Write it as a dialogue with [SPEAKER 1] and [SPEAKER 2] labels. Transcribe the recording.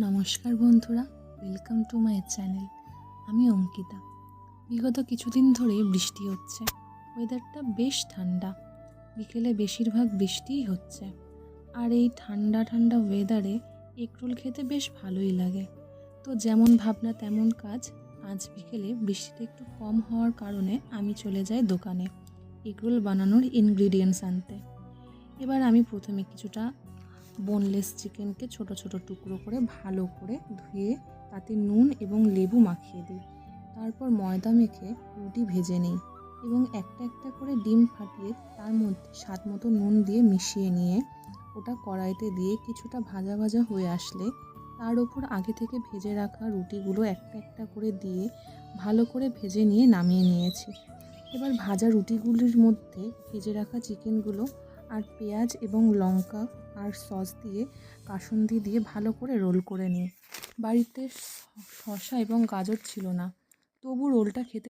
[SPEAKER 1] নমস্কার বন্ধুরা, welcome to my channel. আমি অঙ্কিতা। বিগত কিছুদিন ধরেই বৃষ্টি হচ্ছে, ওয়েদারটা বেশ ঠান্ডা। বিকেলে বেশিরভাগ বৃষ্টিই হচ্ছে, আর এই ঠান্ডা ঠান্ডা ওয়েদারে এগরোল খেতে বেশ ভালোই লাগে। তো যেমন ভাবনা তেমন কাজ, আজ বিকেলে বৃষ্টিটা একটু কম হওয়ার কারণে আমি চলে যাই দোকানে এগরোল বানানোর ইনগ্রিডিয়েন্টস আনতে। এবার আমি প্রথমে কিছুটা বোনলেস চিকেনকে ছোট ছোট টুকরো করে ভালো করে ধুয়ে তাতে নুন এবং লেবু মাখিয়ে দিই। তারপর ময়দা মেখে রুটি ভেজে নিই এবং একটা একটা করে ডিম ফাটিয়ে তার মধ্যে স্বাদ মতো নুন দিয়ে মিশিয়ে নিয়ে ওটা কড়াইতে দিয়ে কিছুটা ভাজা ভাজা হয়ে আসলে তার ওপর আগে থেকে ভেজে রাখা রুটিগুলো একটা একটা করে দিয়ে ভালো করে ভেজে নিয়ে নামিয়ে নিয়েছি। এবার ভাজা রুটিগুলির মধ্যে ভেজে রাখা চিকেনগুলো আর পেঁয়াজ এবং লঙ্কা আর সস দিয়ে কাসুন্দি দিয়ে ভালো করে রোল করে নিই। বাড়িতে শসা এবং গাজর ছিল না, তবু রোলটা খেতে